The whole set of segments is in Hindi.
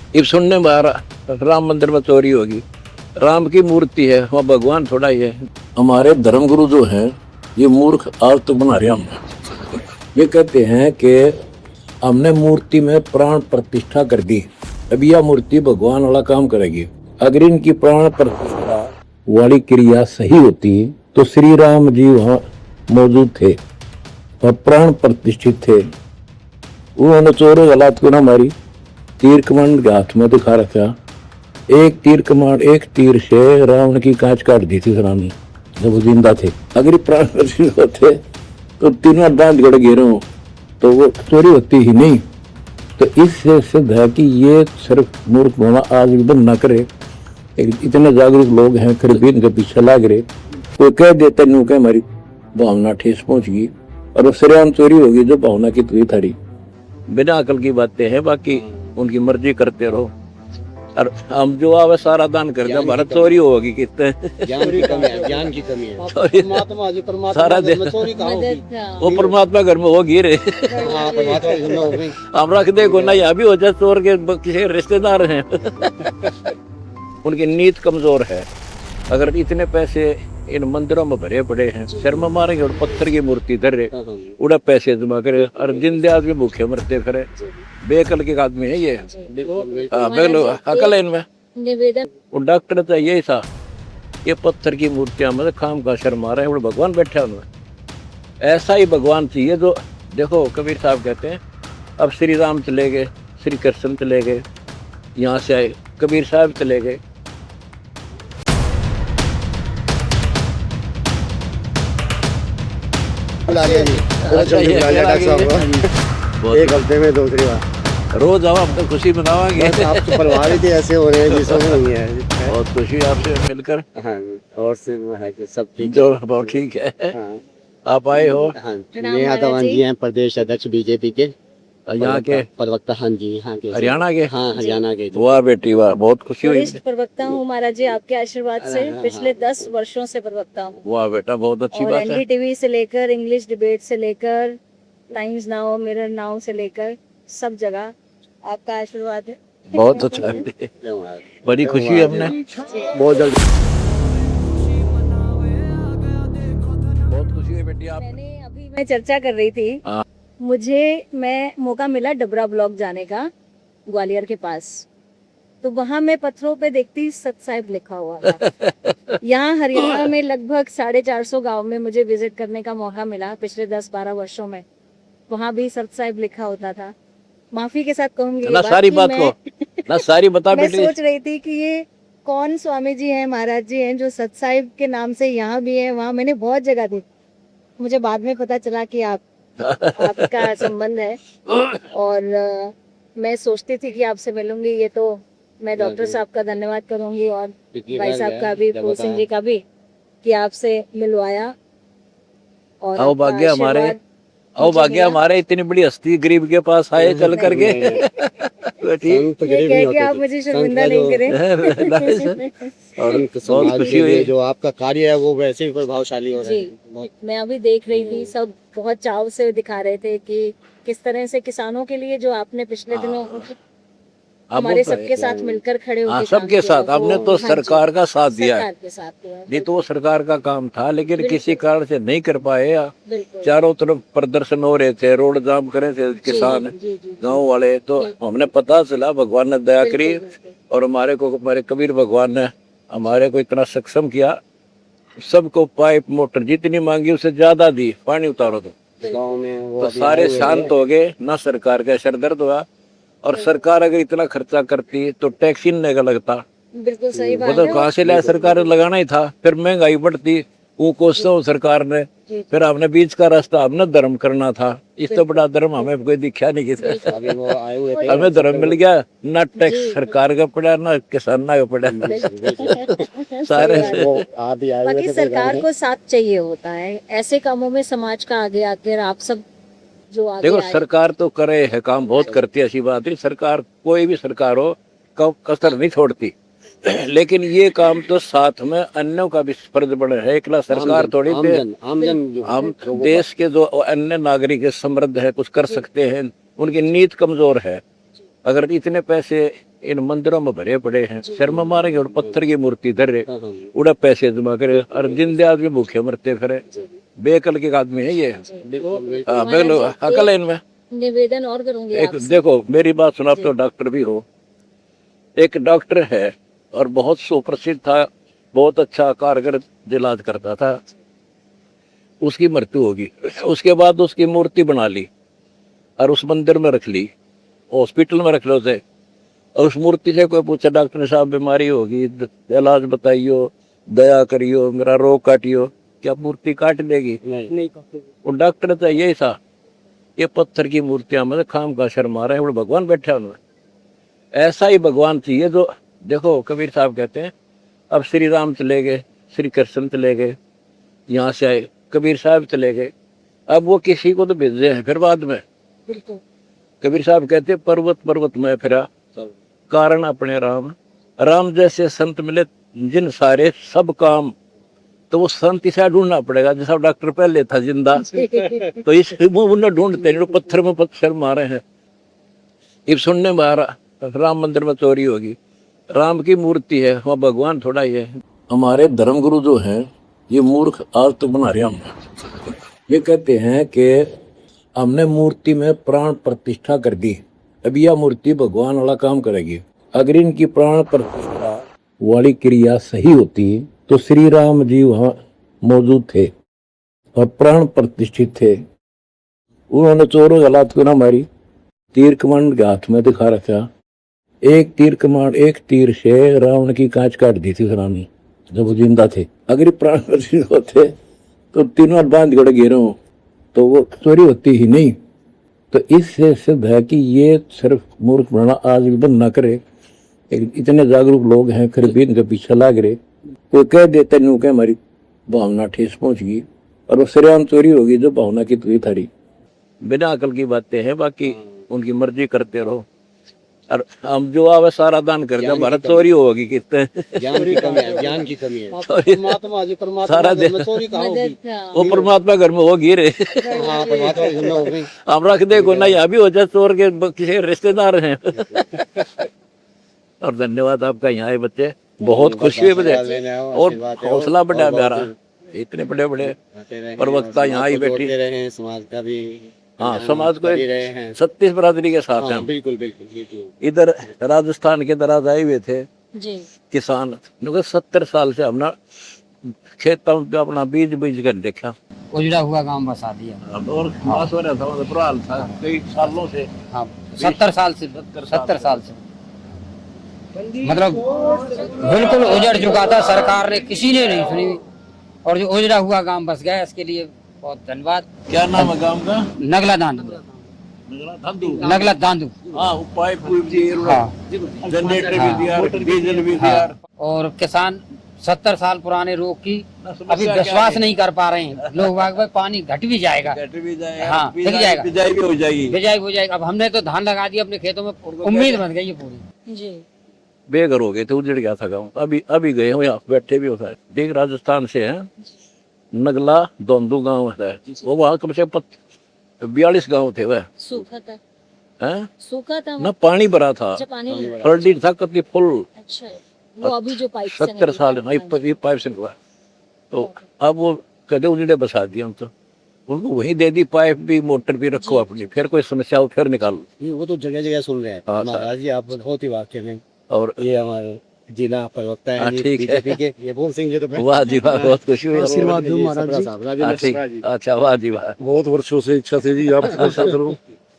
अब सुनने में आ रहा राम मंदिर में चोरी होगी, राम की मूर्ति है वहाँ भगवान थोड़ा ही है। हमारे धर्मगुरु जो हैं ये मूर्ख आज तो बना रहे हम। ये कहते हैं कि हमने मूर्ति में प्राण प्रतिष्ठा कर दी, अब यह मूर्ति भगवान वाला काम करेगी। अगर इनकी प्राण प्रतिष्ठा वाली क्रिया सही होती तो श्री राम जी वहाँ मौजूद थे और प्राण प्रतिष्ठित थे। उन्होंने चोरों हालात को ना मारी, तीर कमान के हाथ में दिखा रखा, एक तीर कमान एक तीर से रावण की कांच काट दी थी राम ने जब वो जिंदा थे। अगर प्राण प्रतिष्ठित होते तो तीनों दांत गड़ गिरे हो तो वो चोरी होती ही नहीं। तो इससे सिद्ध है कि ये सिर्फ मूर्ख होना आज एकदम ना करे। इतने जागरूक लोग हैं फिर भी इनके पीछे लाग रहे। कोई कह देता न्यू कह हमारी भावना ठेस पहुंच गई और वो सरेआम चोरी होगी जो भावना की तुई थारी। बिना अकल की बातें हैं, बाकी उनकी मर्जी करते रहो। और हम जो आवे सारा दान कर दे, भारत चोरी होगी कितने ज्ञान की कमी है, ज्ञान की कमी है। परमात्मा जो परमात्मा सारा घर में चोरी कहाँ होगी? वो परमात्मा घर में होगी रे। हाँ, परमात्मा घर में होगी। हम रख देखो ना, यहाँ भी हो जाए चोर के किसी रिश्तेदार हैं। उनकी नीयत कमजोर है। अगर इतने पैसे इन मंदिरों में भरे पड़े हैं, सिर में मारेंगे और पत्थर की मूर्ति धर रहे, उड़ा पैसे जमा करे और जिंदे आदमी भूखे मरते फिरे। बेअकल के आदमी है ये। अकल है इनमें। वो डॉक्टर तो यही था, ये पत्थर की मूर्तियां में खाम का शर्म आ रहे हैं, भगवान बैठे उनमें। ऐसा ही भगवान चाहिए जो, देखो कबीर साहब कहते हैं अब श्री राम चले गए, श्री कृष्ण चले गए, यहाँ से आए कबीर साहब चले गए। एक हफ्ते में दूसरी बार रोज आओ, अब तो खुशी मनावांगे। आप तो परिवार ही ऐसे हो रहे हैं जिसमें नहीं है। बहुत खुशी आपसे मिलकर। हाँ, और से है कि सब ठीक जो बहुत ठीक है। हाँ, आप आए हो। हाँ, यादव जी हैं, प्रदेश अध्यक्ष बीजेपी के, यहाँ के प्रवक्ता। हाँ जी, हाँ के हरियाणा के। हाँ, हरियाणा के। वाह बेटी वाह, बहुत खुशी हुई। वरिष्ठ प्रवक्ता हूँ महाराज जी, आपके आशीर्वाद से पिछले 10 वर्षों से प्रवक्ता हूँ। वाह बेटा, बहुत अच्छी और बात है। एनडीटीवी से लेकर इंग्लिश डिबेट से लेकर टाइम्स नाउ, मिरर नाउ से लेकर सब जगह आपका आशीर्वाद है। बहुत अच्छा है, बड़ी खुशी है हमने। बहुत जल्दी बहुत खुशी है बेटी आप। अभी मैं चर्चा कर रही थी, मैं मौका मिला डबरा ब्लॉक जाने का, ग्वालियर के पास। तो वहां मैं पत्थरों पे देखती सत साहिब लिखा हुआ था। यहाँ हरियाणा में लगभग 450 गांव में मुझे विजिट करने का मौका मिला पिछले 10-12 वर्षों में। वहाँ भी सत साहिब लिखा होता था। माफी के साथ कहूंगी ना सारी बात को ना सारी बता मैं बेटी। सोच रही थी कि ये कौन स्वामी जी हैं, महाराज जी हैं जो सत साहिब के नाम से यहाँ भी है, वहाँ मैंने बहुत जगह देखी। मुझे बाद में पता चला कि आपका संबंध है। और मैं सोचती थी कि आपसे मिलूंगी। ये तो मैं डॉक्टर साहब का धन्यवाद करूंगी और भाई साहब का भी, फूल सिंह जी का भी, कि आपसे मिलवाया। और आओ भाग्य हमारे, आओ भाग्य हमारे, इतनी बड़ी हस्ती गरीब के पास आए चल करके। ठीक, ये कह के आप मुझे शर्मिंदा नहीं करें। और बहुत खुशी हुई। जो आपका कार्य है वो वैसे ही प्रभावशाली हो रहा है। जी, मैं अभी देख रही थी, सब बहुत चाव से दिखा रहे थे कि किस तरह से किसानों के लिए जो आपने पिछले दिनों हमारे सबके साथ मिलकर खड़े होकर सबके साथ हमने तो सरकार का साथ दिया है। सरकार के साथ दिया है। नहीं तो वो सरकार का काम था, लेकिन किसी कारण से नहीं कर पाए। बिल्कुल। चारों तरफ प्रदर्शन हो रहे थे, रोड जाम करे थे किसान, गांव वाले। तो हमने पता चला, भगवान ने दया करी और हमारे कबीर भगवान ने हमारे को इतना सक्षम किया। सबको पाइप मोटर जितनी मांगी उससे ज्यादा दी, पानी उतारो तो गाँव में वो तो सारे शांत हो गए। ना सरकार का सर दर्द हुआ। और सरकार अगर इतना खर्चा करती तो टैक्स ही का लगता। बिल्कुल सही बात मतलब है। कहाँ से लाया, सरकार ने लगाना ही था। फिर महंगाई बढ़ती, वो कोसो सरकार ने। फिर हमने बीच का रास्ता हमने धर्म करना था। इस तो बड़ा धर्म हमें कोई दिखा नहीं किसी। अभी वो आए हुए थे। हमें धर्म मिल गया, ना टैक्स सरकार का पड़ा ना किसान का पड़ा। सारे बाकी सरकार को साथ चाहिए होता है ऐसे कामों में, समाज का आगे आकर आप सब जो आगे देखो आए। सरकार तो करे है काम, बहुत करती है, ऐसी बात नहीं। सरकार कोई भी सरकार हो कसर नहीं छोड़ती। लेकिन ये काम तो साथ में अन्यों का भी फर्ज बना है। एकला सरकार थोड़ी हम देश के जो अन्य नागरिक समृद्ध है, कुछ कर सकते हैं, उनकी नीयत कमजोर है। अगर इतने पैसे इन मंदिरों में भरे पड़े हैं, शर्म मारेंगे और पत्थर की मूर्ति धर रहे, उड़ा पैसे जमा करे और जिंदे आदमी भूखे मरते फिरे। बेअकल के आदमी है ये। हाँ, अकल है इनमें। निवेदन और करूंगी एक आपसे। देखो मेरी बात सुना, तो डॉक्टर भी हो, एक डॉक्टर है और बहुत सुप्रसिद्ध था, बहुत अच्छा कारगर इलाज करता था, उसकी मृत्यु होगी। उसके बाद उसकी मूर्ति बना ली और उस मंदिर में रख ली, हॉस्पिटल में रख लो थे। और उस मूर्ति से कोई पूछा, डॉक्टर साहब बीमारी होगी, इलाज बताइयो, दया करियो, मेरा रोग काटियो, क्या मूर्ति काट देगी? नहीं। वो डॉक्टर तो यही था, ये पत्थर की मूर्तियां में खाम का शर्मा रहे हैं, भगवान बैठे उनमें। ऐसा ही भगवान चाहिए जो, देखो कबीर साहब कहते हैं, अब श्री राम चले गए, श्री कृष्ण चले गए, यहाँ से आए कबीर साहब चले गए, अब वो किसी को तो भेजे हैं फिर बाद में। बिल्कुल। कबीर साहब कहते हैं, पर्वत पर्वत में फिरा कारण अपने राम, राम जैसे संत मिले जिन सारे सब काम। तो वो संत इसे ढूंढना पड़ेगा, जैसा डॉक्टर पहले था जिंदा, तो इस उन्हें ढूंढते नहीं, पत्थर में पत्थर मारे हैं। इब सुनने में आ रहा राम मंदिर में चोरी होगी, राम की मूर्ति है, वहाँ भगवान थोड़ा ही है। हमारे धर्मगुरु जो हैं ये मूर्ख आज तो बना रहे हम। ये कहते हैं कि हमने मूर्ति में प्राण प्रतिष्ठा कर दी, अब यह मूर्ति भगवान वाला काम करेगी। अगर इनकी प्राण प्रतिष्ठा वाली क्रिया सही होती तो श्री राम जी वहाँ मौजूद थे और प्राण प्रतिष्ठित थे। उन्होंने चोरों हालात को ना मारी, तीर कमान के हाथ में दिखा रखा, एक तीर कमान, एक तीर से रावण की कांच काट दी थी राम ने जब वो जिंदा थे। अगर ये प्राण प्रतिष्ठित होते तो तीनों बांध गड़ गिरो तो वो चोरी होती ही नहीं। तो इससे सिद्ध है कि ये सिर्फ मूर्ख बनाना आज भी बंद ना करे। इतने जागरूक लोग हैं फिर भी इनके पीछे लाग रहे। कोई कह देते नहीं कि हमारी भावना ठेस पहुंच गई और वो सरेआम चोरी होगी जो भावना की तुझी थारी। बिना अकल की बातें हैं, बाकी उनकी मर्जी करते रहो। और हम जो आवे सारा दान कर दे, भारत चोरी होगी कितने। ज्ञान की कमी है, ज्ञान की कमी है। परमात्मा जी, परमात्मा सारा घर में चोरी कहाँ होगी? वो परमात्मा घर में होगी रे। हाँ, परमात्मा घर में हो गई। हम रख दे को ना, यहाँ भी हो जाए चोर के किसी रिश्तेदार हैं। और धन्यवाद आपका, यहाँ आए बच्चे, बहुत खुशी हुई मुझे और हौसला बढ़ा मेरा। इतने बड़े बड़े प्रवक्ता यहाँ ही बैठे रहे, समाज का भी, हाँ समाज को 36 बरादरी के साथ हैं। बिल्कुल बिल्कुल। इधर राजस्थान के दराज आए हुए थे जी। किसान, 70 साल से हमने खेतों में अपना बीज बीज कर देखा। उजड़ा हुआ गांव बसा दिया और खास हो रहा था, बुरा था कई सालों से। हाँ, 70 साल से, 70 साल से मतलब बिल्कुल उजड़ चुका था, सरकार ने किसी ने नहीं सुनी, और जो उजड़ा हुआ गांव बस गया, इसके लिए बहुत धन्यवाद। क्या नाम है गांव का? नगला दांडू। नगला दांडू। हाँ, पाइप भी दिए, जनरेटर भी दिया, डीजल भी दिया। और किसान 70 साल पुराने रोग की अभी विश्वास नहीं कर पा रहे हैं लोग, भाई पानी घट भी जाएगा, हाँ दिख जाएगा, बिजाई भी हो जाएगी, बिजाई हो जाएगी। अब हमने तो धान लगा दिया अपने खेतों में, उम्मीद बन गई है पूरी। जी। बेघर हो गए थे, उजड़ गया था गाँव। अभी गए हो, यहाँ बैठे भी होता है। देख राजस्थान से है, नगला दोंदू गांव है वो, वहाँ कम से कम 42 गांव थे वह। सूखा था, हैं? सूखा था ना पानी भरा था, अच्छा, पानी हल्दी था कति फुल। अच्छा, वो अभी जो पाइप 70 साल नहीं पाइप से हुआ। तो अब वो कदे उजड़े बसा दिया हम, तो उनको वही दे दी पाइप भी, मोटर भी रखो अपनी, फिर कोई समस्या हो फिर निकालो। वो तो जगह जगह सुन रहे हैं महाराज जी, आप बहुत ही वाक्य में। और ये हमारे जिला प्रवक्ता है बीजेपी के, ये बोल सिंह जी। तो वाह जी वाह, बहुत खुशी हुई। आशीर्वाद दो महाराज जी। अच्छा, वाह जी वाह, बहुत वर्षों से इच्छा थी जी आपके साथ करूं,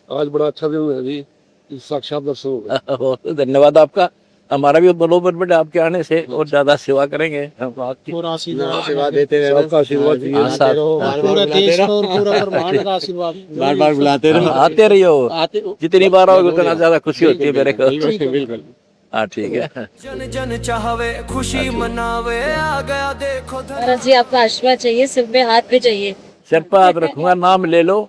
आज बड़ा अच्छा दिन है जी, साक्षात दर्शन हो गए। बहुत धन्यवाद आपका। हमारा भी मनोबल बढ़े आपके आने से, और ज्यादा सेवा करेंगे हम आपकी। आशीर्वाद देते रहे, आपका आशीर्वाद चाहिए, पूरे देश को और पूरा ब्रह्मांड का आशीर्वाद बार बार बुलाते रहो, आते रहियो, जितनी बार आओगे उतना ज्यादा खुशी होती है मेरे को। बिल्कुल। हाँ ठीक है। जन जन चाहवे खुशी मनावे, आ गया देखो महाराज जी, आपका आशीर्वाद चाहिए, सिर पे हाथ पे चाहिए। सिर पर हाथ रखूंगा, नाम ले लो,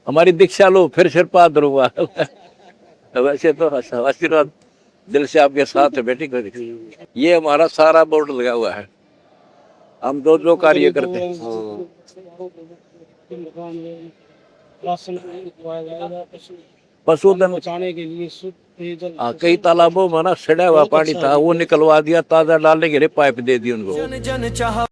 हमारी दीक्षा लो, फिर सिर पर हाथ धरूंगा। वैसे तो आशीर्वाद दिल से आपके साथ है बेटी को। ये हमारा सारा बोर्ड लगा हुआ है, हम जो कार्य करते हैं। पशुधन बचाने के लिए शुद्ध पेयजल कई तालाबों में ना सड़ा हुआ पानी था, वो निकलवा दिया, ताजा डालने के लिए पाइप दे दी उनको। जन जन चाह